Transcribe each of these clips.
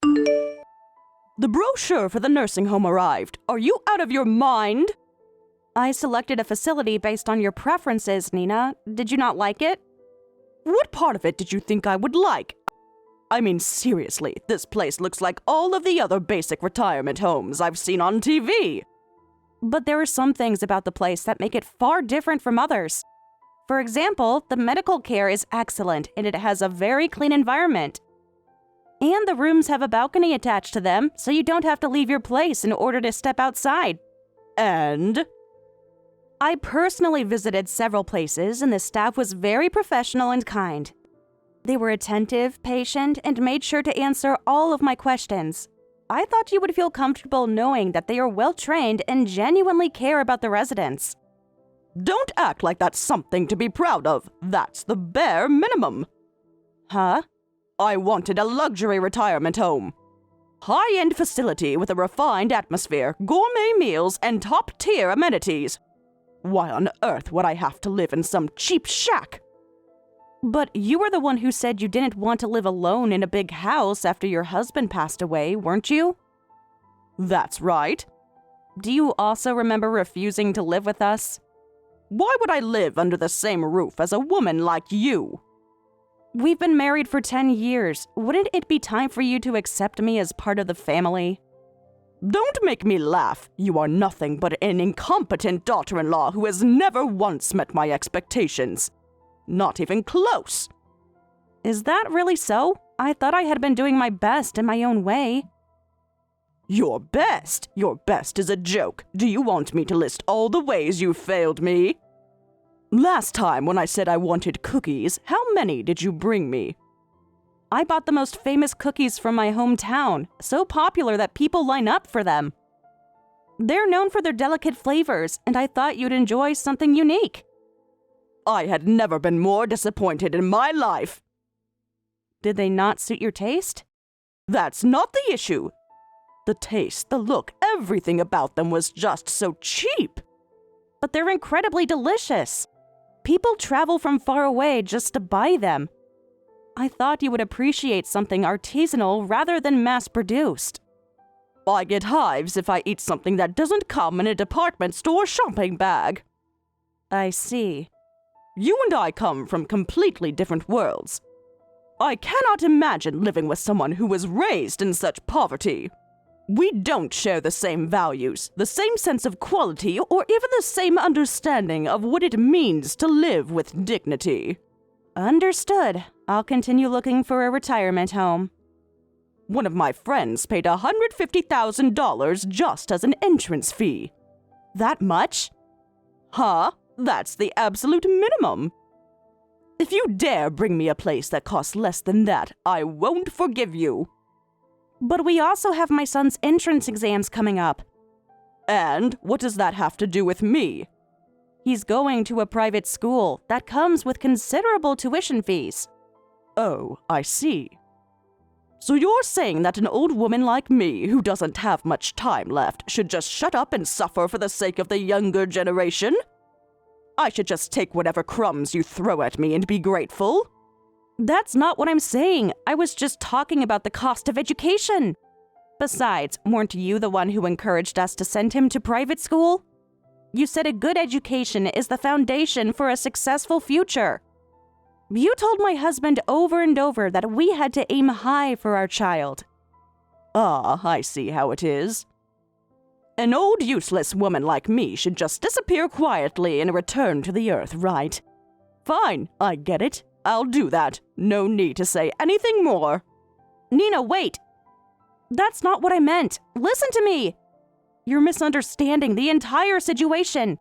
The brochure for the nursing home arrived. Are you out of your mind? I selected a facility based on your preferences, Nina. Did you not like it? What part of it did you think I would like? I mean, seriously, this place looks like all of the other basic retirement homes I've seen on TV. But there are some things about the place that make it far different from others. For example, the medical care is excellent and it has a very clean environment. And the rooms have a balcony attached to them, so you don't have to leave your place in order to step outside. And? I personally visited several places and the staff was very professional and kind. They were attentive, patient, and made sure to answer all of my questions. I thought you would feel comfortable knowing that they are well-trained and genuinely care about the residents. Don't act like that's something to be proud of. That's the bare minimum. Huh? I wanted a luxury retirement home. High-end facility with a refined atmosphere, gourmet meals, and top-tier amenities. Why on earth would I have to live in some cheap shack? But you were the one who said you didn't want to live alone in a big house after your husband passed away, weren't you? That's right. Do you also remember refusing to live with us? Why would I live under the same roof as a woman like you? We've been married for 10 years. Wouldn't it be time for you to accept me as part of the family? Don't make me laugh. You are nothing but an incompetent daughter-in-law who has never once met my expectations. Not even close. Is that really so? I thought I had been doing my best in my own way. Your best? Your best is a joke. Do you want me to list all the ways you failed me? Last time when I said I wanted cookies, how many did you bring me? I bought the most famous cookies from my hometown, so popular that people line up for them. They're known for their delicate flavors, and I thought you'd enjoy something unique. I had never been more disappointed in my life. Did they not suit your taste? That's not the issue. The taste, the look, everything about them was just so cheap. But they're incredibly delicious. People travel from far away just to buy them. I thought you would appreciate something artisanal rather than mass-produced. I get hives if I eat something that doesn't come in a department store shopping bag. I see. You and I come from completely different worlds. I cannot imagine living with someone who was raised in such poverty. We don't share the same values, the same sense of quality, or even the same understanding of what it means to live with dignity. Understood. I'll continue looking for a retirement home. One of my friends paid $150,000 just as an entrance fee. That much? Huh? That's the absolute minimum. If you dare bring me a place that costs less than that, I won't forgive you. But we also have my son's entrance exams coming up. And what does that have to do with me? He's going to a private school that comes with considerable tuition fees. Oh, I see. So you're saying that an old woman like me, who doesn't have much time left, should just shut up and suffer for the sake of the younger generation? I should just take whatever crumbs you throw at me and be grateful? That's not what I'm saying. I was just talking about the cost of education. Besides, weren't you the one who encouraged us to send him to private school? You said a good education is the foundation for a successful future. You told my husband over and over that we had to aim high for our child. Ah, I see how it is. An old useless woman like me should just disappear quietly and return to the earth, right? Fine, I get it. I'll do that. No need to say anything more. Nina, wait! That's not what I meant. Listen to me! You're misunderstanding the entire situation.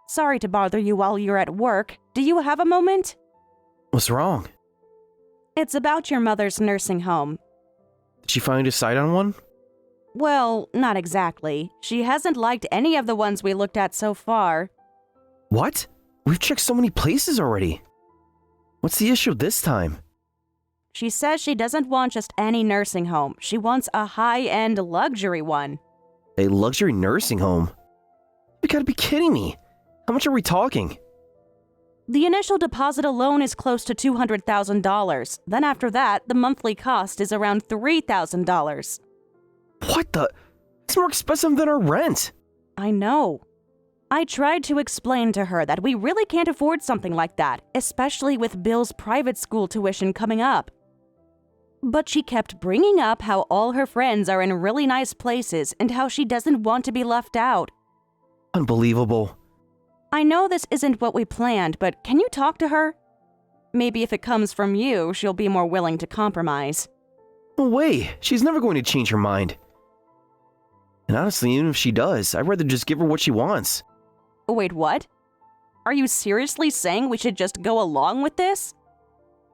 Sorry to bother you while you're at work. Do you have a moment? What's wrong? It's about your mother's nursing home. Did she finally decide on one? Well, not exactly. She hasn't liked any of the ones we looked at so far. What? We've checked so many places already. What's the issue this time? She says she doesn't want just any nursing home. She wants a high-end luxury one. A luxury nursing home? You gotta be kidding me. How much are we talking? The initial deposit alone is close to $200,000. Then after that, the monthly cost is around $3,000. What the? It's more expensive than our rent. I know. I tried to explain to her that we really can't afford something like that, especially with Bill's private school tuition coming up. But she kept bringing up how all her friends are in really nice places and how she doesn't want to be left out. Unbelievable. I know this isn't what we planned, but can you talk to her? Maybe if it comes from you, she'll be more willing to compromise. No way. She's never going to change her mind. And honestly, even if she does, I'd rather just give her what she wants. Wait, what? Are you seriously saying we should just go along with this?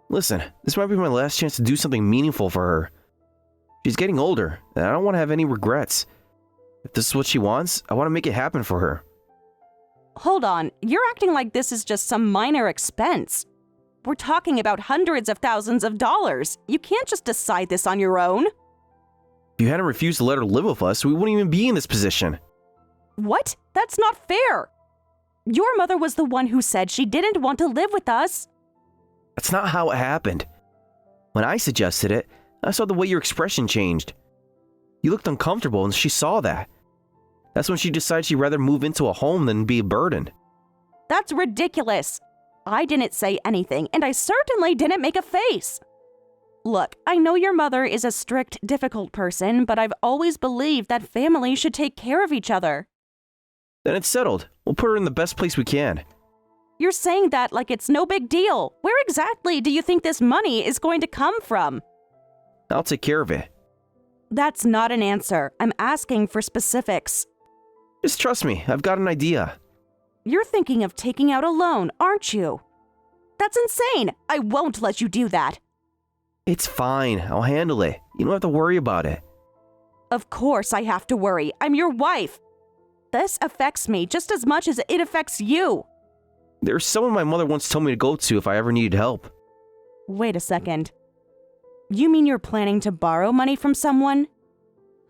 Listen, this might be my last chance to do something meaningful for her. She's getting older, and I don't want to have any regrets. If this is what she wants, I want to make it happen for her. Hold on, you're acting like this is just some minor expense. We're talking about hundreds of thousands of dollars. You can't just decide this on your own. If you hadn't refused to let her live with us, we wouldn't even be in this position. What? That's not fair. Your mother was the one who said she didn't want to live with us. That's not how it happened. When I suggested it, I saw the way your expression changed. You looked uncomfortable, and she saw that. That's when she decided she'd rather move into a home than be a burden. That's ridiculous. I didn't say anything, and I certainly didn't make a face. Look, I know your mother is a strict, difficult person, but I've always believed that families should take care of each other. Then it's settled. We'll put her in the best place we can. You're saying that like it's no big deal. Where exactly do you think this money is going to come from? I'll take care of it. That's not an answer. I'm asking for specifics. Just trust me, I've got an idea. You're thinking of taking out a loan, aren't you? That's insane. I won't let you do that. It's fine, I'll handle it. You don't have to worry about it. Of course I have to worry. I'm your wife. This affects me just as much as it affects you. There's someone my mother once told me to go to if I ever needed help. Wait a second. You mean you're planning to borrow money from someone?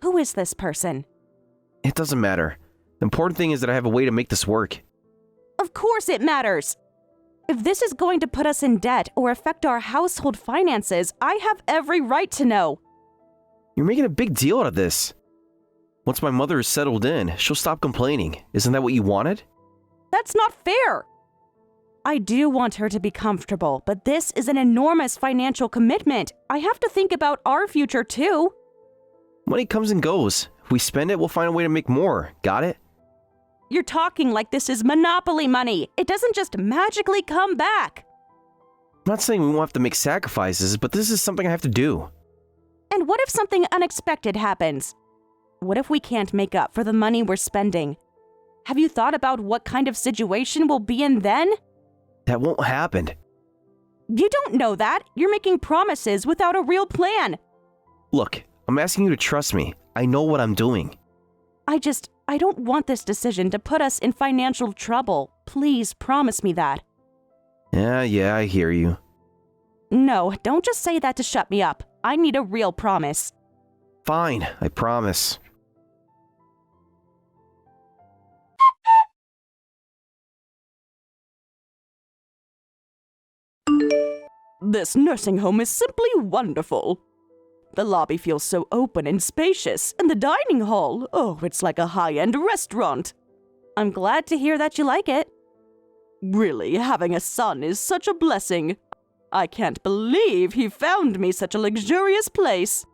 Who is this person? It doesn't matter. The important thing is that I have a way to make this work. Of course it matters. If this is going to put us in debt or affect our household finances, I have every right to know. You're making a big deal out of this. Once my mother is settled in, she'll stop complaining. Isn't that what you wanted? That's not fair. I do want her to be comfortable, but this is an enormous financial commitment. I have to think about our future too. Money comes and goes. If we spend it, we'll find a way to make more. Got it? You're talking like this is monopoly money. It doesn't just magically come back. I'm not saying we won't have to make sacrifices, but this is something I have to do. And what if something unexpected happens? What if we can't make up for the money we're spending? Have you thought about what kind of situation we'll be in then? That won't happen. You don't know that. You're making promises without a real plan. Look, I'm asking you to trust me. I know what I'm doing. I don't want this decision to put us in financial trouble. Please promise me that. Yeah, I hear you. No, don't just say that to shut me up. I need a real promise. Fine, I promise. This nursing home is simply wonderful. The lobby feels so open and spacious, and the dining hall, oh, it's like a high-end restaurant. I'm glad to hear that you like it. Really, having a son is such a blessing. I can't believe he found me such a luxurious place.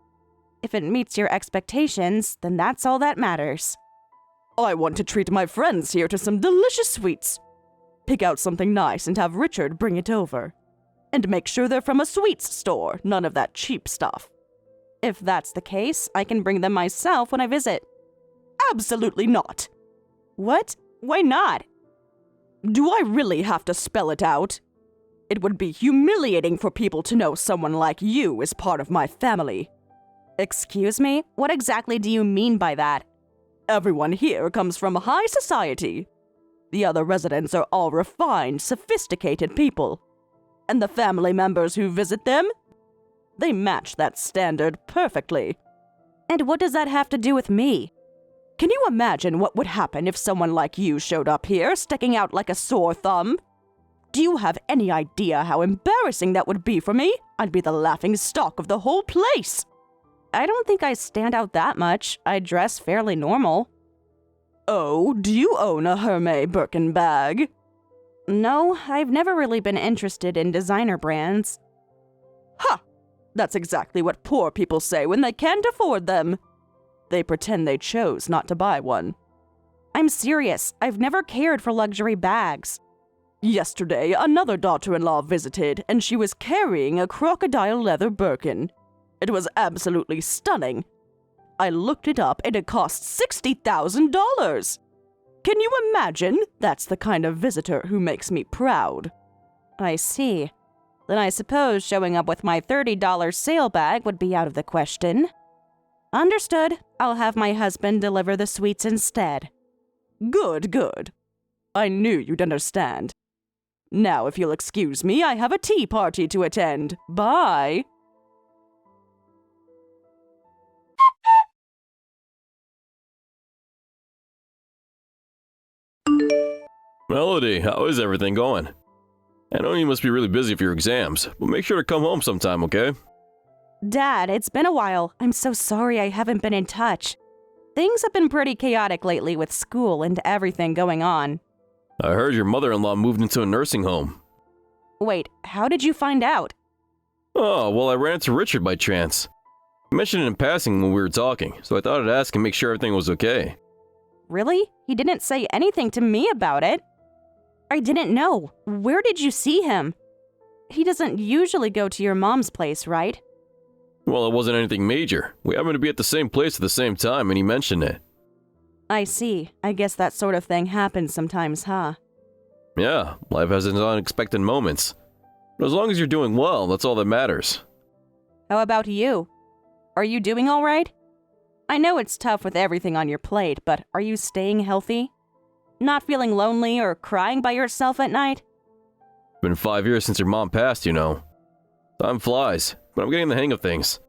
If it meets your expectations, then that's all that matters. I want to treat my friends here to some delicious sweets. Pick out something nice and have Richard bring it over. And make sure they're from a sweets store, none of that cheap stuff. If that's the case, I can bring them myself when I visit. Absolutely not. What? Why not? Do I really have to spell it out? It would be humiliating for people to know someone like you is part of my family. Excuse me? What exactly do you mean by that? Everyone here comes from high society. The other residents are all refined, sophisticated people. And the family members who visit them? They match that standard perfectly. And what does that have to do with me? Can you imagine what would happen if someone like you showed up here, sticking out like a sore thumb? Do you have any idea how embarrassing that would be for me? I'd be the laughing stock of the whole place. I don't think I stand out that much. I dress fairly normal. Oh, do you own a Hermès Birkin bag? No, I've never really been interested in designer brands. Ha! That's exactly what poor people say when they can't afford them. They pretend they chose not to buy one. I'm serious. I've never cared for luxury bags. Yesterday, another daughter-in-law visited, and she was carrying a crocodile leather Birkin. It was absolutely stunning. I looked it up, and it cost $60,000. Can you imagine? That's the kind of visitor who makes me proud. I see. Then I suppose showing up with my $30 sale bag would be out of the question. Understood. I'll have my husband deliver the sweets instead. Good, good. I knew you'd understand. Now, if you'll excuse me, I have a tea party to attend. Bye. Melody, how is everything going? I know you must be really busy for your exams, but make sure to come home sometime, okay? Dad, it's been a while. I'm so sorry I haven't been in touch. Things have been pretty chaotic lately with school and everything going on. I heard your mother-in-law moved into a nursing home. Wait, how did you find out? Oh, well, I ran into Richard by chance. I mentioned it in passing when we were talking, so I thought I'd ask and make sure everything was okay. Really? He didn't say anything to me about it. I didn't know. Where did you see him? He doesn't usually go to your mom's place, right? Well, it wasn't anything major. We happened to be at the same place at the same time, and he mentioned it. I see. I guess that sort of thing happens sometimes, huh? Yeah, life has its unexpected moments. But as long as you're doing well, that's all that matters. How about you? Are you doing all right? I know it's tough with everything on your plate, but are you staying healthy? Not feeling lonely or crying by yourself at night? Been 5 years since your mom passed, you know. Time flies, but I'm getting the hang of things.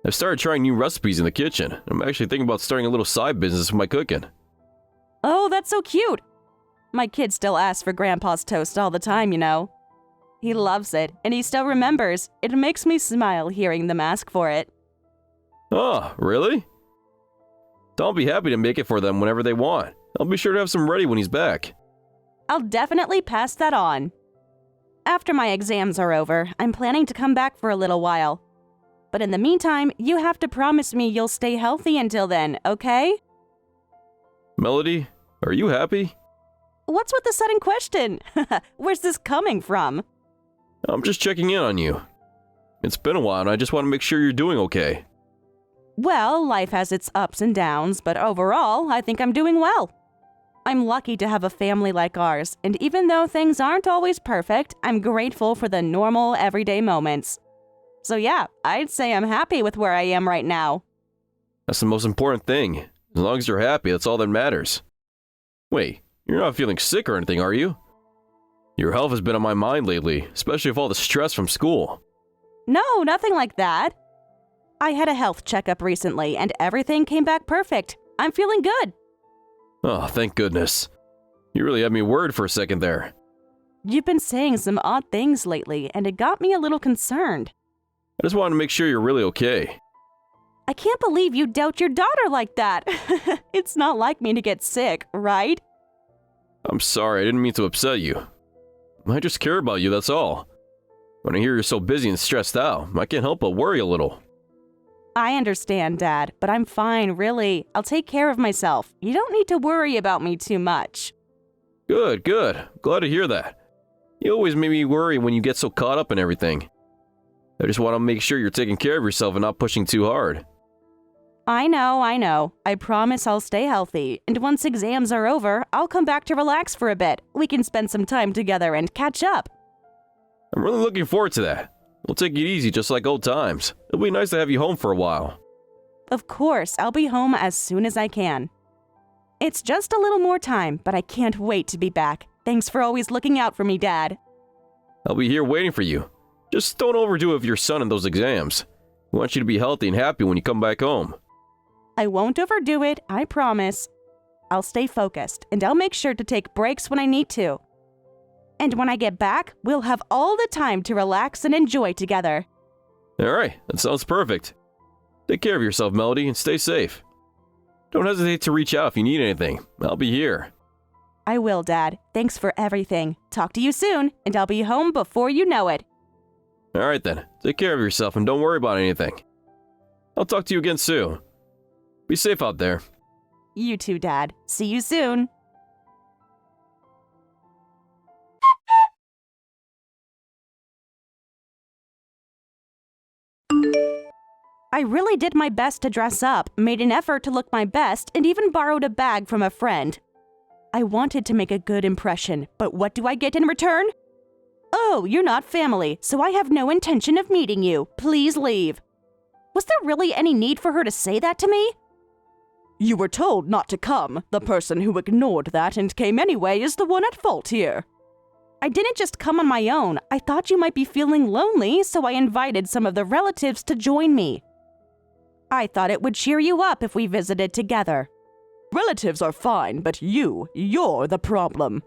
I've started trying new recipes in the kitchen. I'm actually thinking about starting a little side business with my cooking. Oh, that's so cute! My kid still asks for Grandpa's toast all the time, you know. He loves it, and he still remembers. It makes me smile hearing them ask for it. Oh, really? I'll be happy to make it for them whenever they want. I'll be sure to have some ready when he's back. I'll definitely pass that on. After my exams are over, I'm planning to come back for a little while. But in the meantime, you have to promise me you'll stay healthy until then, okay? Melody, are you happy? What's with the sudden question? Where's this coming from? I'm just checking in on you. It's been a while and I just want to make sure you're doing okay. Well, life has its ups and downs, but overall, I think I'm doing well. I'm lucky to have a family like ours, and even though things aren't always perfect, I'm grateful for the normal, everyday moments. So yeah, I'd say I'm happy with where I am right now. That's the most important thing. As long as you're happy, that's all that matters. Wait, you're not feeling sick or anything, are you? Your health has been on my mind lately, especially with all the stress from school. No, nothing like that. I had a health checkup recently, and everything came back perfect. I'm feeling good. Oh, thank goodness. You really had me worried for a second there. You've been saying some odd things lately, and it got me a little concerned. I just wanted to make sure you're really okay. I can't believe you doubt your daughter like that. It's not like me to get sick, right? I'm sorry, I didn't mean to upset you. I just care about you, that's all. When I hear you're so busy and stressed out, I can't help but worry a little. I understand, Dad, but I'm fine, really. I'll take care of myself. You don't need to worry about me too much. Good, good. Glad to hear that. You always make me worry when you get so caught up in everything. I just want to make sure you're taking care of yourself and not pushing too hard. I know. I promise I'll stay healthy, and once exams are over, I'll come back to relax for a bit. We can spend some time together and catch up. I'm really looking forward to that. We'll take it easy just like old times. It'll be nice to have you home for a while. Of course, I'll be home as soon as I can. It's just a little more time, but I can't wait to be back. Thanks for always looking out for me, Dad. I'll be here waiting for you. Just don't overdo it with your son and those exams. We want you to be healthy and happy when you come back home. I won't overdo it, I promise. I'll stay focused, and I'll make sure to take breaks when I need to. And when I get back, we'll have all the time to relax and enjoy together. All right, that sounds perfect. Take care of yourself, Melody, and stay safe. Don't hesitate to reach out if you need anything. I'll be here. I will, Dad. Thanks for everything. Talk to you soon, and I'll be home before you know it. All right then, take care of yourself and don't worry about anything. I'll talk to you again soon. Be safe out there. You too, Dad. See you soon. I really did my best to dress up, made an effort to look my best, and even borrowed a bag from a friend. I wanted to make a good impression, but what do I get in return? Oh, you're not family, so I have no intention of meeting you. Please leave. Was there really any need for her to say that to me? You were told not to come. The person who ignored that and came anyway is the one at fault here. I didn't just come on my own. I thought you might be feeling lonely, so I invited some of the relatives to join me. I thought it would cheer you up if we visited together. Relatives are fine, but you're the problem.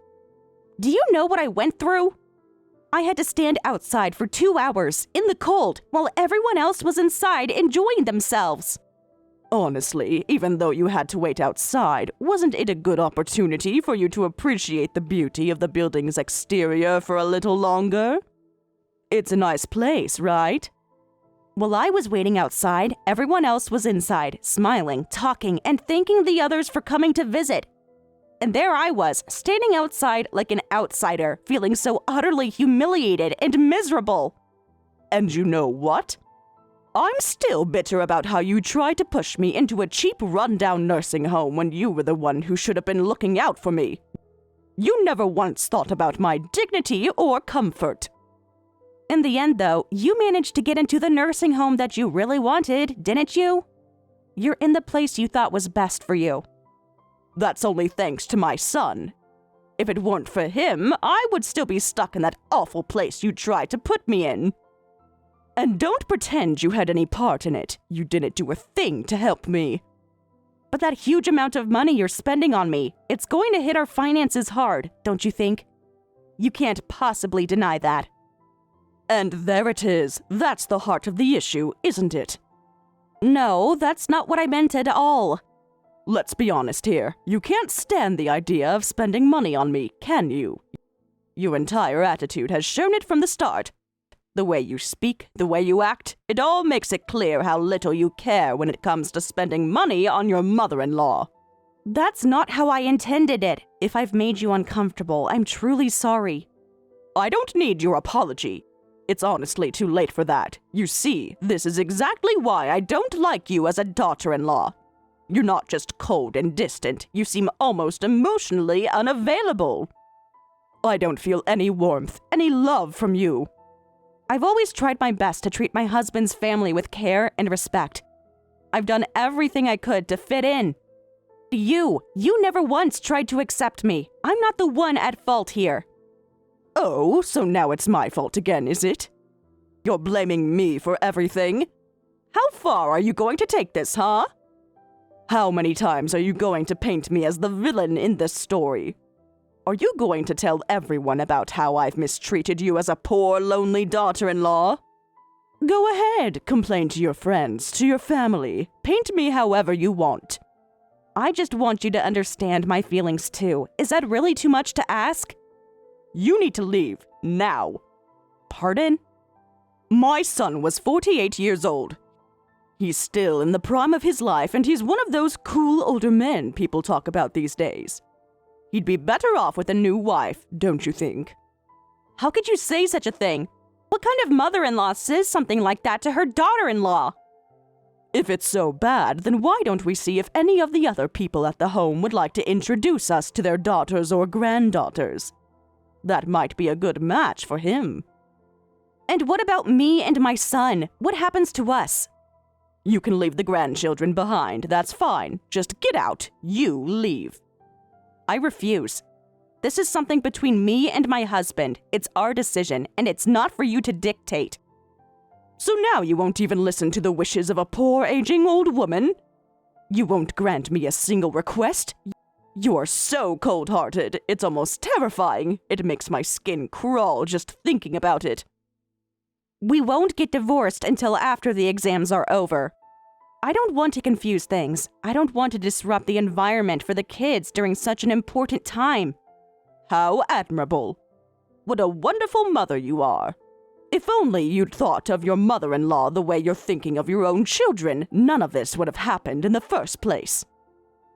Do you know what I went through? I had to stand outside for 2 hours in the cold while everyone else was inside enjoying themselves. Honestly, even though you had to wait outside, wasn't it a good opportunity for you to appreciate the beauty of the building's exterior for a little longer? It's a nice place, right? While I was waiting outside, everyone else was inside, smiling, talking, and thanking the others for coming to visit. And there I was, standing outside like an outsider, feeling so utterly humiliated and miserable. And you know what? I'm still bitter about how you tried to push me into a cheap, rundown nursing home when you were the one who should have been looking out for me. You never once thought about my dignity or comfort. In the end, though, you managed to get into the nursing home that you really wanted, didn't you? You're in the place you thought was best for you. That's only thanks to my son. If it weren't for him, I would still be stuck in that awful place you tried to put me in. And don't pretend you had any part in it. You didn't do a thing to help me. But that huge amount of money you're spending on me, it's going to hit our finances hard, don't you think? You can't possibly deny that. And there it is. That's the heart of the issue, isn't it? No, that's not what I meant at all. Let's be honest here. You can't stand the idea of spending money on me, can you? Your entire attitude has shown it from the start. The way you speak, the way you act, it all makes it clear how little you care when it comes to spending money on your mother-in-law. That's not how I intended it. If I've made you uncomfortable, I'm truly sorry. I don't need your apology. It's honestly too late for that. You see, this is exactly why I don't like you as a daughter-in-law. You're not just cold and distant, you seem almost emotionally unavailable. I don't feel any warmth, any love from you. I've always tried my best to treat my husband's family with care and respect. I've done everything I could to fit in. You never once tried to accept me. I'm not the one at fault here. Oh, so now it's my fault again, is it? You're blaming me for everything? How far are you going to take this, huh? How many times are you going to paint me as the villain in this story? Are you going to tell everyone about how I've mistreated you as a poor, lonely daughter-in-law? Go ahead, complain to your friends, to your family. Paint me however you want. I just want you to understand my feelings too. Is that really too much to ask? You need to leave, now. Pardon? My son was 48 years old. He's still in the prime of his life, and he's one of those cool older men people talk about these days. He'd be better off with a new wife, don't you think? How could you say such a thing? What kind of mother-in-law says something like that to her daughter-in-law? If it's so bad, then why don't we see if any of the other people at the home would like to introduce us to their daughters or granddaughters? That might be a good match for him. And what about me and my son? What happens to us? You can leave the grandchildren behind, that's fine. Just get out. You leave. I refuse. This is something between me and my husband. It's our decision, and it's not for you to dictate. So now you won't even listen to the wishes of a poor, aging old woman? You won't grant me a single request? You're so cold-hearted, it's almost terrifying. It makes my skin crawl just thinking about it. We won't get divorced until after the exams are over. I don't want to confuse things. I don't want to disrupt the environment for the kids during such an important time. How admirable. What a wonderful mother you are. If only you'd thought of your mother-in-law the way you're thinking of your own children, none of this would have happened in the first place.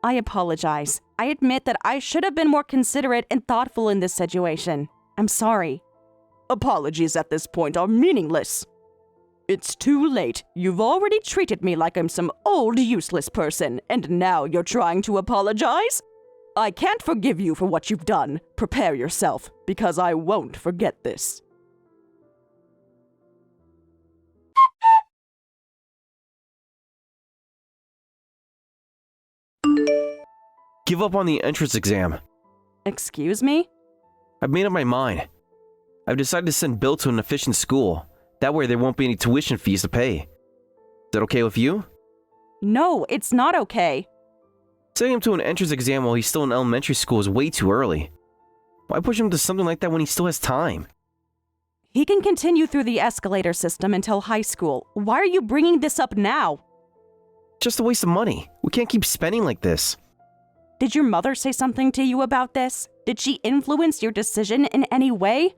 I apologize. I admit that I should have been more considerate and thoughtful in this situation. I'm sorry. Apologies at this point are meaningless. It's too late. You've already treated me like I'm some old, useless person, and now you're trying to apologize? I can't forgive you for what you've done. Prepare yourself, because I won't forget this. Give up on the entrance exam. Excuse me? I've made up my mind. I've decided to send Bill to an efficient school. That way there won't be any tuition fees to pay. Is that okay with you? No, it's not okay. Sending him to an entrance exam while he's still in elementary school is way too early. Why push him to something like that when he still has time? He can continue through the escalator system until high school. Why are you bringing this up now? Just a waste of money. We can't keep spending like this. Did your mother say something to you about this? Did she influence your decision in any way?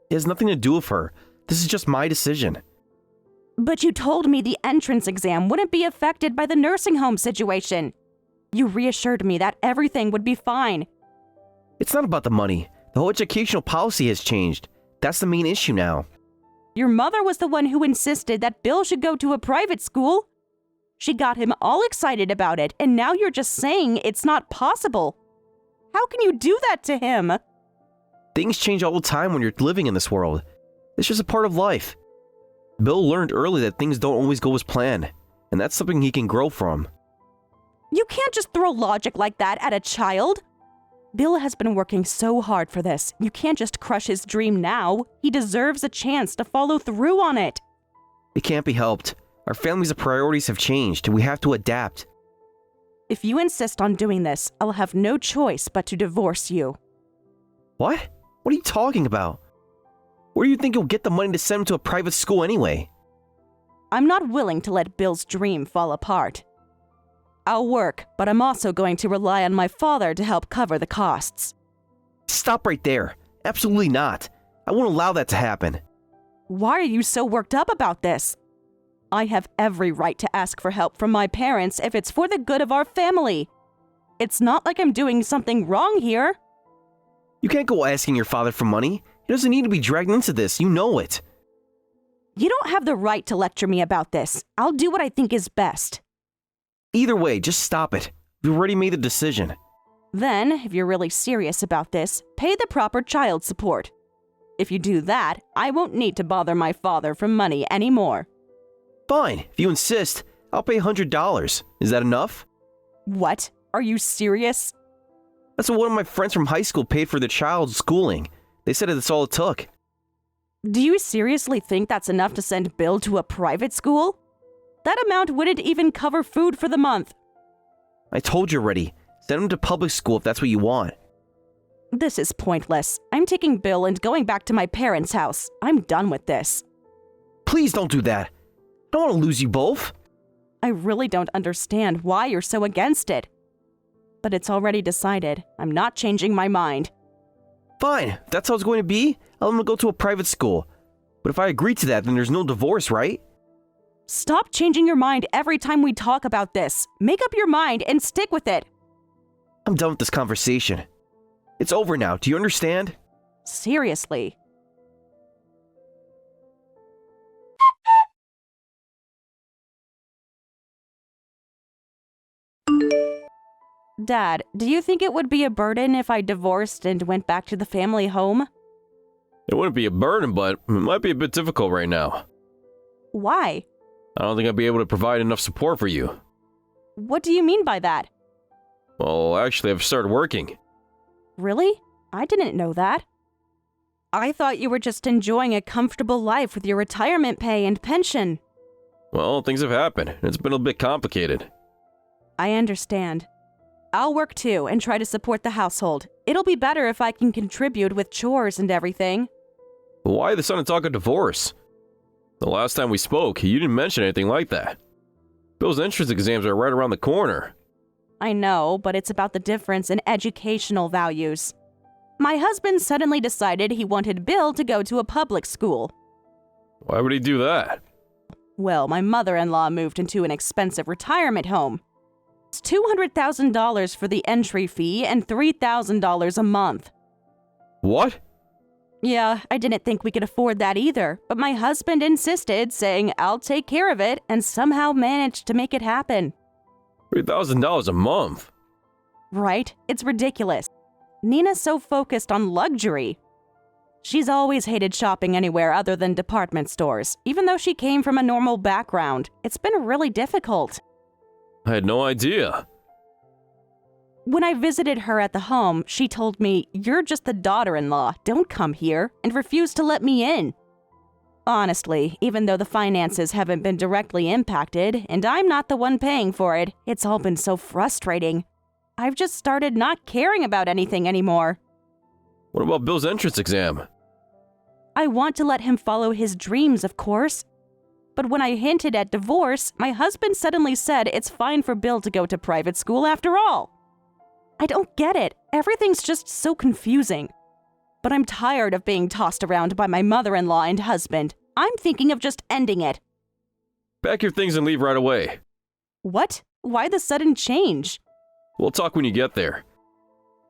It has nothing to do with her. This is just my decision. But you told me the entrance exam wouldn't be affected by the nursing home situation. You reassured me that everything would be fine. It's not about the money. The whole educational policy has changed. That's the main issue now. Your mother was the one who insisted that Bill should go to a private school. She got him all excited about it, and now you're just saying it's not possible. How can you do that to him? Things change all the time when you're living in this world. It's just a part of life. Bill learned early that things don't always go as planned, and that's something he can grow from. You can't just throw logic like that at a child. Bill has been working so hard for this. You can't just crush his dream now. He deserves a chance to follow through on it. It can't be helped. Our family's priorities have changed, and we have to adapt. If you insist on doing this, I'll have no choice but to divorce you. What? What are you talking about? Where do you think you'll get the money to send him to a private school anyway? I'm not willing to let Bill's dream fall apart. I'll work, but I'm also going to rely on my father to help cover the costs. Stop right there. Absolutely not. I won't allow that to happen. Why are you so worked up about this? I have every right to ask for help from my parents if it's for the good of our family. It's not like I'm doing something wrong here. You can't go asking your father for money. He doesn't need to be dragged into this. You know it. You don't have the right to lecture me about this. I'll do what I think is best. Either way, just stop it. We've already made the decision. Then, if you're really serious about this, pay the proper child support. If you do that, I won't need to bother my father for money anymore. Fine. If you insist, I'll pay $100. Is that enough? What? Are you serious? That's what one of my friends from high school paid for their child's schooling. They said that's all it took. Do you seriously think that's enough to send Bill to a private school? That amount wouldn't even cover food for the month. I told you already. Send him to public school if that's what you want. This is pointless. I'm taking Bill and going back to my parents' house. I'm done with this. Please don't do that. I don't want to lose you both. I really don't understand why you're so against it. But it's already decided. I'm not changing my mind. Fine. If that's how it's going to be, I'll let him go to a private school. But if I agree to that, then there's no divorce, right? Stop changing your mind every time we talk about this. Make up your mind and stick with it. I'm done with this conversation. It's over now. Do you understand? Seriously. Dad, do you think it would be a burden if I divorced and went back to the family home? It wouldn't be a burden, but it might be a bit difficult right now. Why? I don't think I'd be able to provide enough support for you. What do you mean by that? Well, actually, I've started working. Really? I didn't know that. I thought you were just enjoying a comfortable life with your retirement pay and pension. Well, things have happened. It's been a bit complicated. I understand. I'll work too and try to support the household. It'll be better if I can contribute with chores and everything. Why the sudden talk of divorce? The last time we spoke, you didn't mention anything like that. Bill's entrance exams are right around the corner. I know, but it's about the difference in educational values. My husband suddenly decided he wanted Bill to go to a public school. Why would he do that? Well, my mother-in-law moved into an expensive retirement home. It's $200,000 for the entry fee and $3,000 a month. What? Yeah, I didn't think we could afford that either, but my husband insisted, saying I'll take care of it, and somehow managed to make it happen. $3,000 a month? Right? It's ridiculous. Nina's so focused on luxury. She's always hated shopping anywhere other than department stores, even though she came from a normal background. It's been really difficult. I had no idea. When I visited her at the home, she told me, "You're just the daughter-in-law, don't come here," and refused to let me in. Honestly, even though the finances haven't been directly impacted, and I'm not the one paying for it, it's all been so frustrating. I've just started not caring about anything anymore. What about Bill's entrance exam? I want to let him follow his dreams, of course. But when I hinted at divorce, my husband suddenly said it's fine for Bill to go to private school after all. I don't get it. Everything's just so confusing. But I'm tired of being tossed around by my mother-in-law and husband. I'm thinking of just ending it. Pack your things and leave right away. What? Why the sudden change? We'll talk when you get there.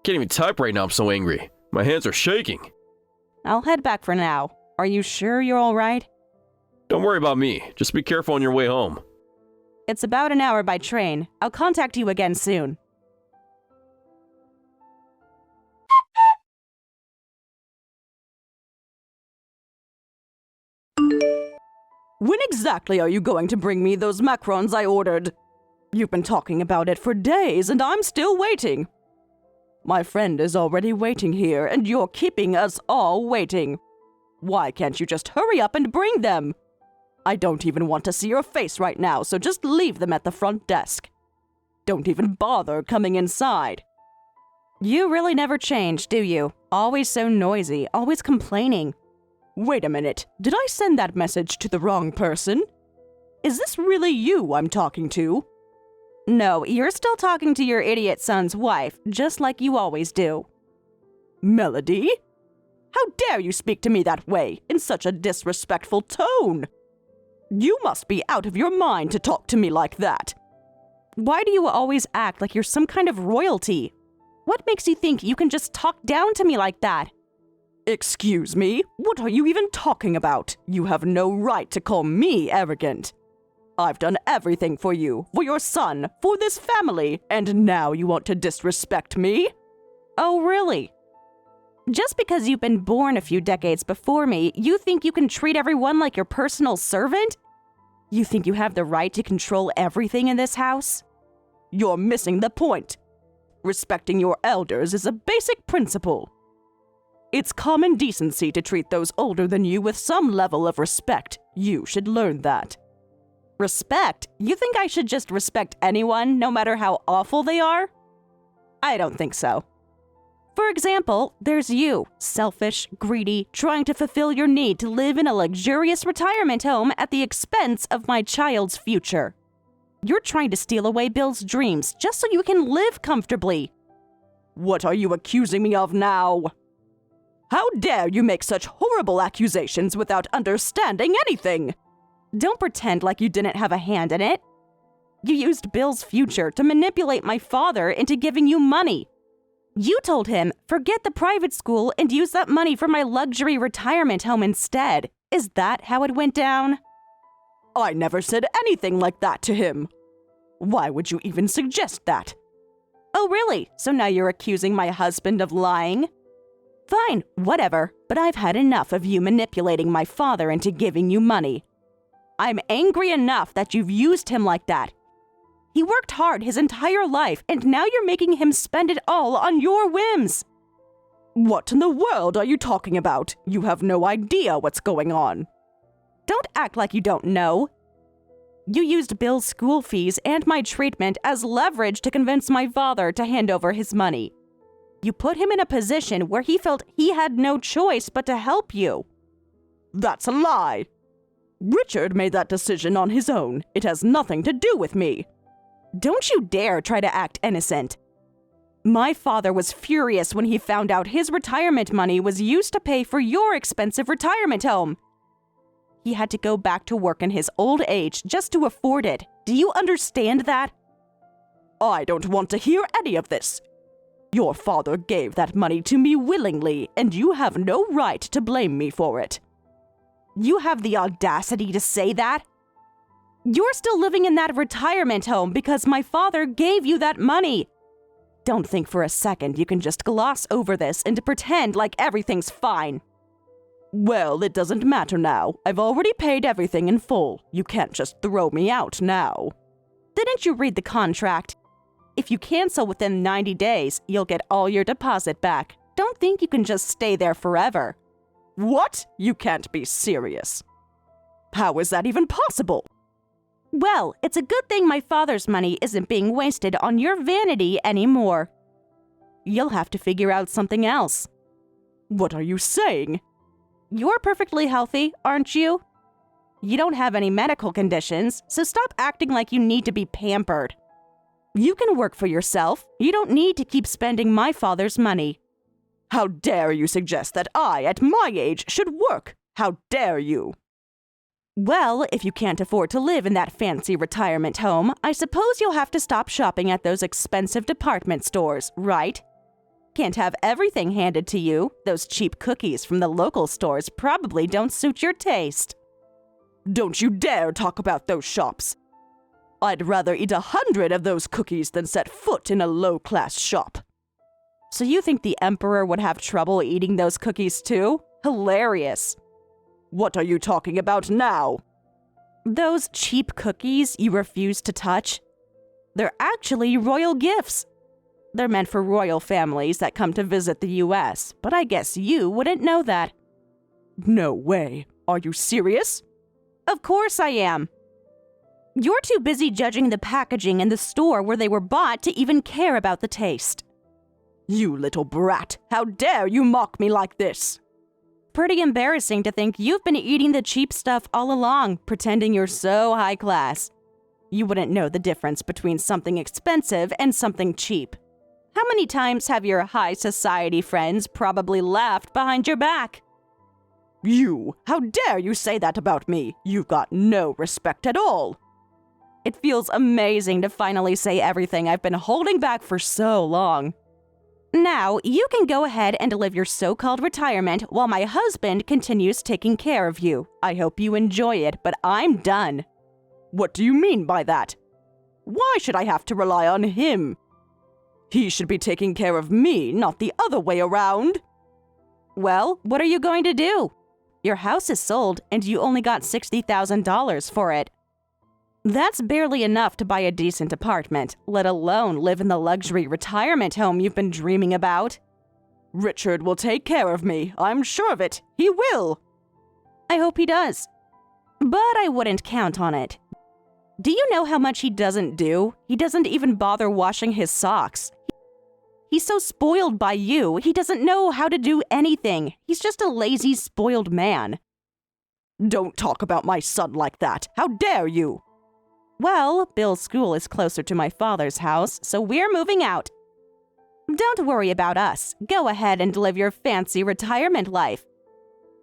Can't even type right now, I'm so angry. My hands are shaking. I'll head back for now. Are you sure you're all right? Don't worry about me. Just be careful on your way home. It's about an hour by train. I'll contact you again soon. When exactly are you going to bring me those macarons I ordered? You've been talking about it for days, and I'm still waiting. My friend is already waiting here, and you're keeping us all waiting. Why can't you just hurry up and bring them? I don't even want to see your face right now, so just leave them at the front desk. Don't even bother coming inside. You really never change, do you? Always so noisy, always complaining. Wait a minute, did I send that message to the wrong person? Is this really you I'm talking to? No, you're still talking to your idiot son's wife, just like you always do. Melody? How dare you speak to me that way, in such a disrespectful tone? You must be out of your mind to talk to me like that. Why do you always act like you're some kind of royalty? What makes you think you can just talk down to me like that? Excuse me? What are you even talking about? You have no right to call me arrogant. I've done everything for you, for your son, for this family, and now you want to disrespect me? Oh, really? Just because you've been born a few decades before me, you think you can treat everyone like your personal servant? You think you have the right to control everything in this house? You're missing the point. Respecting your elders is a basic principle. It's common decency to treat those older than you with some level of respect. You should learn that. Respect? You think I should just respect anyone, no matter how awful they are? I don't think so. For example, there's you, selfish, greedy, trying to fulfill your need to live in a luxurious retirement home at the expense of my child's future. You're trying to steal away Bill's dreams just so you can live comfortably. What are you accusing me of now? How dare you make such horrible accusations without understanding anything? Don't pretend like you didn't have a hand in it. You used Bill's future to manipulate my father into giving you money. You told him, forget the private school and use that money for my luxury retirement home instead. Is that how it went down? I never said anything like that to him. Why would you even suggest that? Oh, really? So now you're accusing my husband of lying? Fine, whatever, but I've had enough of you manipulating my father into giving you money. I'm angry enough that you've used him like that. He worked hard his entire life, and now you're making him spend it all on your whims. What in the world are you talking about? You have no idea what's going on. Don't act like you don't know. You used Bill's school fees and my treatment as leverage to convince my father to hand over his money. You put him in a position where he felt he had no choice but to help you. That's a lie. Richard made that decision on his own. It has nothing to do with me. Don't you dare try to act innocent. My father was furious when he found out his retirement money was used to pay for your expensive retirement home. He had to go back to work in his old age just to afford it. Do you understand that? I don't want to hear any of this. Your father gave that money to me willingly, and you have no right to blame me for it. You have the audacity to say that? You're still living in that retirement home because my father gave you that money. Don't think for a second you can just gloss over this and pretend like everything's fine. Well, it doesn't matter now. I've already paid everything in full. You can't just throw me out now. Didn't you read the contract? If you cancel within 90 days, you'll get all your deposit back. Don't think you can just stay there forever. What? You can't be serious. How is that even possible? Well, it's a good thing my father's money isn't being wasted on your vanity anymore. You'll have to figure out something else. What are you saying? You're perfectly healthy, aren't you? You don't have any medical conditions, so stop acting like you need to be pampered. You can work for yourself. You don't need to keep spending my father's money. How dare you suggest that I, at my age, should work? How dare you? Well, if you can't afford to live in that fancy retirement home, I suppose you'll have to stop shopping at those expensive department stores, right? Can't have everything handed to you. Those cheap cookies from the local stores probably don't suit your taste. Don't you dare talk about those shops. I'd rather eat 100 of those cookies than set foot in a low-class shop. So you think the Emperor would have trouble eating those cookies too? Hilarious. What are you talking about now? Those cheap cookies you refuse to touch? They're actually royal gifts. They're meant for royal families that come to visit the US, but I guess you wouldn't know that. No way. Are you serious? Of course I am. You're too busy judging the packaging and the store where they were bought to even care about the taste. You little brat. How dare you mock me like this? Pretty embarrassing to think you've been eating the cheap stuff all along, pretending you're so high class. You wouldn't know the difference between something expensive and something cheap. How many times have your high society friends probably laughed behind your back? You! How dare you say that about me? You've got no respect at all. It feels amazing to finally say everything I've been holding back for so long. Now, you can go ahead and live your so-called retirement while my husband continues taking care of you. I hope you enjoy it, but I'm done. What do you mean by that? Why should I have to rely on him? He should be taking care of me, not the other way around. Well, what are you going to do? Your house is sold, and you only got $60,000 for it. That's barely enough to buy a decent apartment, let alone live in the luxury retirement home you've been dreaming about. Richard will take care of me. I'm sure of it. He will. I hope he does. But I wouldn't count on it. Do you know how much he doesn't do? He doesn't even bother washing his socks. He's so spoiled by you, he doesn't know how to do anything. He's just a lazy, spoiled man. Don't talk about my son like that. How dare you? Well, Bill's school is closer to my father's house, so we're moving out. Don't worry about us. Go ahead and live your fancy retirement life.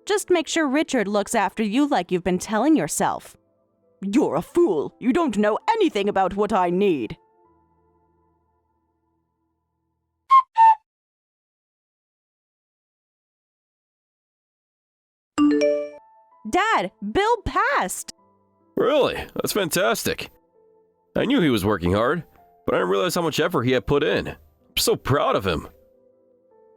Just make sure Richard looks after you like you've been telling yourself. You're a fool. You don't know anything about what I need. Dad, Bill passed! Really? That's fantastic. I knew he was working hard, but I didn't realize how much effort he had put in. I'm so proud of him.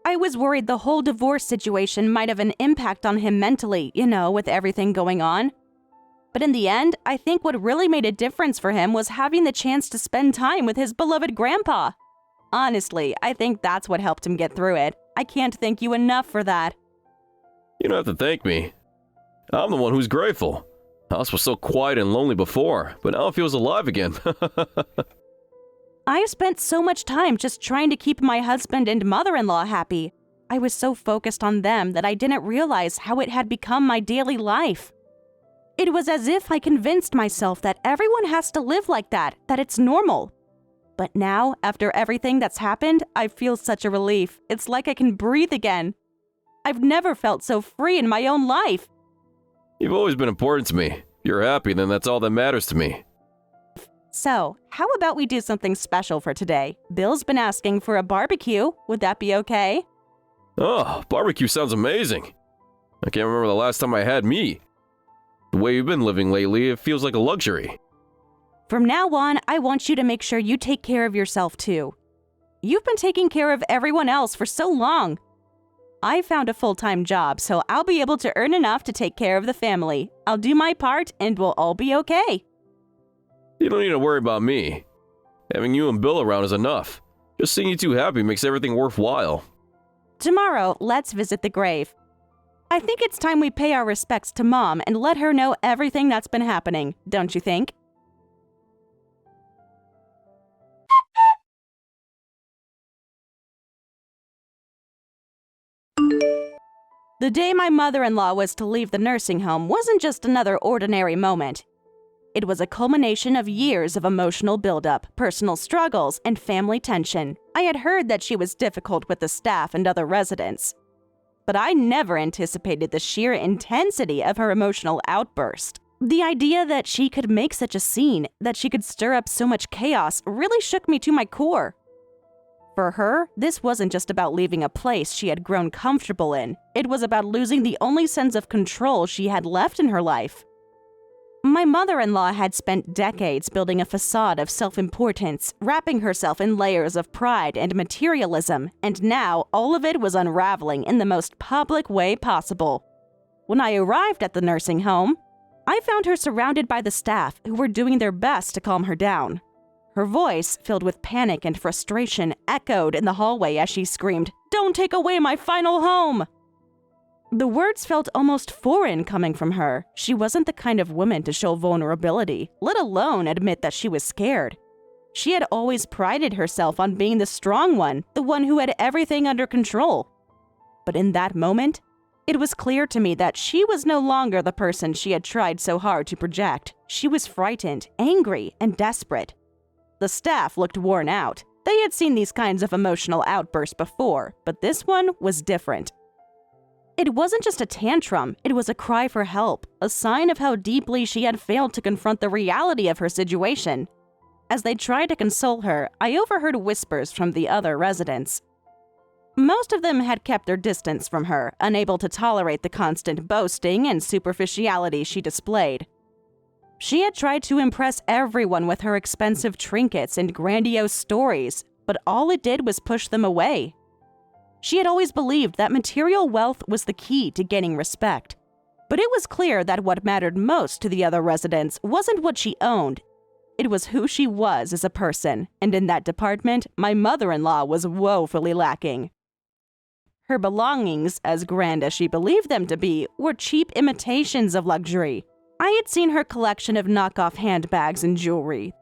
I was worried the whole divorce situation might have an impact on him mentally, with everything going on. But in the end, I think what really made a difference for him was having the chance to spend time with his beloved grandpa. Honestly, I think that's what helped him get through it. I can't thank you enough for that. You don't have to thank me. I'm the one who's grateful. The house was so quiet and lonely before, but now it feels alive again. I spent so much time just trying to keep my husband and mother-in-law happy. I was so focused on them that I didn't realize how it had become my daily life. It was as if I convinced myself that everyone has to live like that it's normal. But now, after everything that's happened, I feel such a relief. It's like I can breathe again. I've never felt so free in my own life. You've always been important to me. If you're happy, then that's all that matters to me. So, how about we do something special for today? Bill's been asking for a barbecue. Would that be okay? Oh, barbecue sounds amazing. I can't remember the last time I had meat. The way you've been living lately, it feels like a luxury. From now on, I want you to make sure you take care of yourself too. You've been taking care of everyone else for so long. I found a full-time job, so I'll be able to earn enough to take care of the family. I'll do my part, and we'll all be okay. You don't need to worry about me. Having you and Bill around is enough. Just seeing you two happy makes everything worthwhile. Tomorrow, let's visit the grave. I think it's time we pay our respects to Mom and let her know everything that's been happening, don't you think? The day my mother-in-law was to leave the nursing home wasn't just another ordinary moment. It was a culmination of years of emotional buildup, personal struggles, and family tension. I had heard that she was difficult with the staff and other residents, but I never anticipated the sheer intensity of her emotional outburst. The idea that she could make such a scene, that she could stir up so much chaos, really shook me to my core. For her, this wasn't just about leaving a place she had grown comfortable in. It was about losing the only sense of control she had left in her life. My mother-in-law had spent decades building a facade of self-importance, wrapping herself in layers of pride and materialism, and now all of it was unraveling in the most public way possible. When I arrived at the nursing home, I found her surrounded by the staff who were doing their best to calm her down. Her voice, filled with panic and frustration, echoed in the hallway as she screamed, "Don't take away my final home!" The words felt almost foreign coming from her. She wasn't the kind of woman to show vulnerability, let alone admit that she was scared. She had always prided herself on being the strong one, the one who had everything under control. But in that moment, it was clear to me that she was no longer the person she had tried so hard to project. She was frightened, angry, and desperate. The staff looked worn out. They had seen these kinds of emotional outbursts before, but this one was different. It wasn't just a tantrum, it was a cry for help, a sign of how deeply she had failed to confront the reality of her situation. As they tried to console her, I overheard whispers from the other residents. Most of them had kept their distance from her, unable to tolerate the constant boasting and superficiality she displayed. She had tried to impress everyone with her expensive trinkets and grandiose stories, but all it did was push them away. She had always believed that material wealth was the key to gaining respect. But it was clear that what mattered most to the other residents wasn't what she owned. It was who she was as a person, and in that department, my mother-in-law was woefully lacking. Her belongings, as grand as she believed them to be, were cheap imitations of luxury. I had seen her collection of knockoff handbags and jewelry.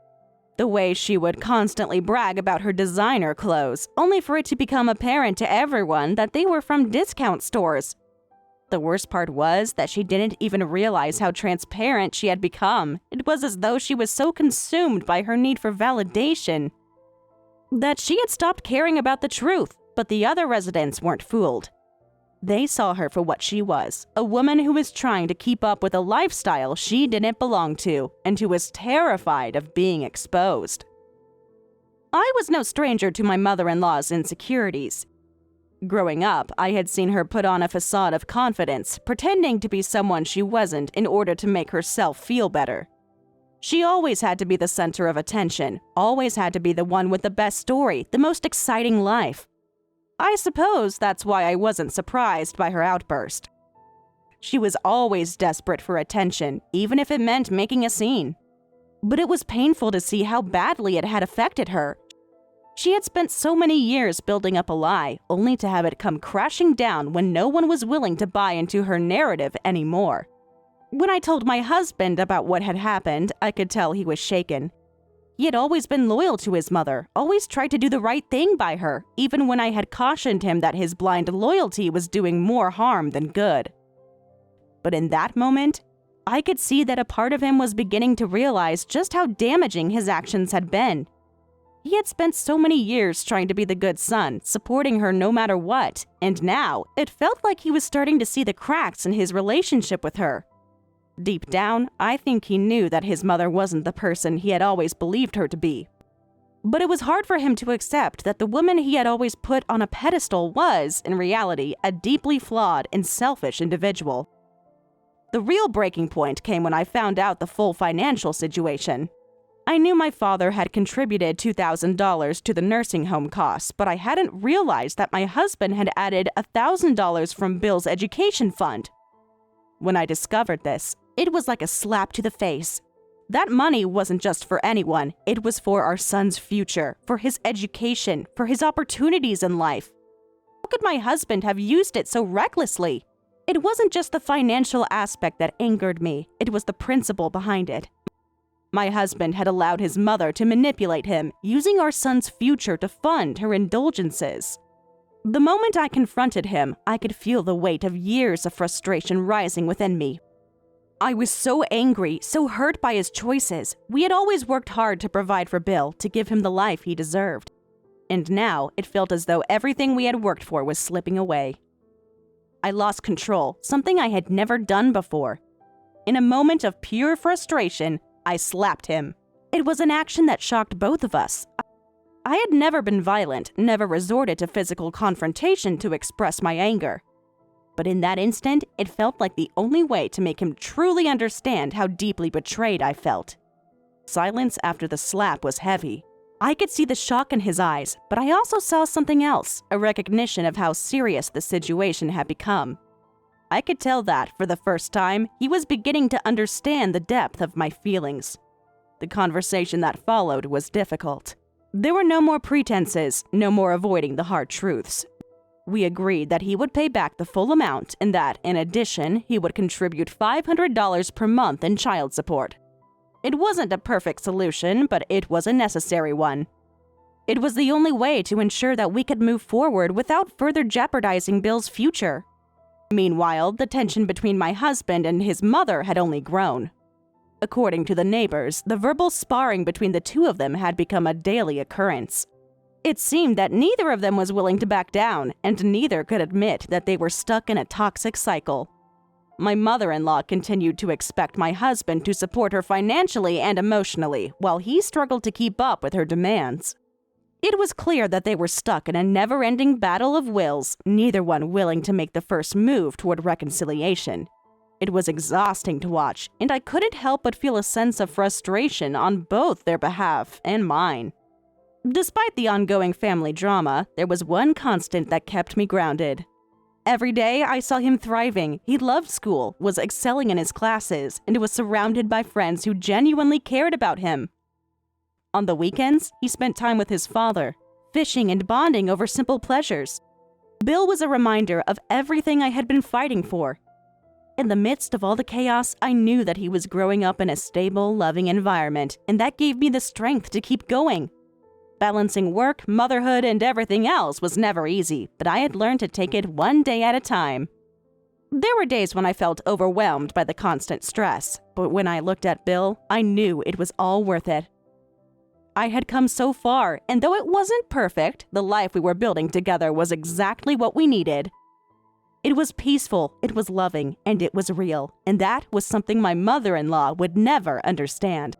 The way she would constantly brag about her designer clothes, only for it to become apparent to everyone that they were from discount stores. The worst part was that she didn't even realize how transparent she had become. It was as though she was so consumed by her need for validation that she had stopped caring about the truth, but the other residents weren't fooled. They saw her for what she was, a woman who was trying to keep up with a lifestyle she didn't belong to, and who was terrified of being exposed. I was no stranger to my mother-in-law's insecurities. Growing up, I had seen her put on a facade of confidence, pretending to be someone she wasn't in order to make herself feel better. She always had to be the center of attention, always had to be the one with the best story, the most exciting life. I suppose that's why I wasn't surprised by her outburst. She was always desperate for attention, even if it meant making a scene. But it was painful to see how badly it had affected her. She had spent so many years building up a lie, only to have it come crashing down when no one was willing to buy into her narrative anymore. When I told my husband about what had happened, I could tell he was shaken. He had always been loyal to his mother, always tried to do the right thing by her, even when I had cautioned him that his blind loyalty was doing more harm than good. But in that moment, I could see that a part of him was beginning to realize just how damaging his actions had been. He had spent so many years trying to be the good son, supporting her no matter what, and now it felt like he was starting to see the cracks in his relationship with her. Deep down, I think he knew that his mother wasn't the person he had always believed her to be. But it was hard for him to accept that the woman he had always put on a pedestal was, in reality, a deeply flawed and selfish individual. The real breaking point came when I found out the full financial situation. I knew my father had contributed $2,000 to the nursing home costs, but I hadn't realized that my husband had added $1,000 from Bill's education fund. When I discovered this, it was like a slap to the face. That money wasn't just for anyone, it was for our son's future, for his education, for his opportunities in life. How could my husband have used it so recklessly? It wasn't just the financial aspect that angered me, it was the principle behind it. My husband had allowed his mother to manipulate him, using our son's future to fund her indulgences. The moment I confronted him, I could feel the weight of years of frustration rising within me. I was so angry, so hurt by his choices. We had always worked hard to provide for Bill, to give him the life he deserved. And now it felt as though everything we had worked for was slipping away. I lost control, something I had never done before. In a moment of pure frustration, I slapped him. It was an action that shocked both of us. I had never been violent, never resorted to physical confrontation to express my anger. But in that instant, it felt like the only way to make him truly understand how deeply betrayed I felt. Silence after the slap was heavy. I could see the shock in his eyes, but I also saw something else, a recognition of how serious the situation had become. I could tell that, for the first time, he was beginning to understand the depth of my feelings. The conversation that followed was difficult. There were no more pretenses, no more avoiding the hard truths. We agreed that he would pay back the full amount and that, in addition, he would contribute $500 per month in child support. It wasn't a perfect solution, but it was a necessary one. It was the only way to ensure that we could move forward without further jeopardizing Bill's future. Meanwhile, the tension between my husband and his mother had only grown. According to the neighbors, the verbal sparring between the two of them had become a daily occurrence. It seemed that neither of them was willing to back down, and neither could admit that they were stuck in a toxic cycle. My mother-in-law continued to expect my husband to support her financially and emotionally, while he struggled to keep up with her demands. It was clear that they were stuck in a never-ending battle of wills, neither one willing to make the first move toward reconciliation. It was exhausting to watch, and I couldn't help but feel a sense of frustration on both their behalf and mine. Despite the ongoing family drama, there was one constant that kept me grounded. Every day, I saw him thriving. He loved school, was excelling in his classes, and was surrounded by friends who genuinely cared about him. On the weekends, he spent time with his father, fishing and bonding over simple pleasures. Bill was a reminder of everything I had been fighting for. In the midst of all the chaos, I knew that he was growing up in a stable, loving environment, and that gave me the strength to keep going. Balancing work, motherhood, and everything else was never easy, but I had learned to take it one day at a time. There were days when I felt overwhelmed by the constant stress, but when I looked at Bill, I knew it was all worth it. I had come so far, and though it wasn't perfect, the life we were building together was exactly what we needed. It was peaceful, it was loving, and it was real, and that was something my mother-in-law would never understand.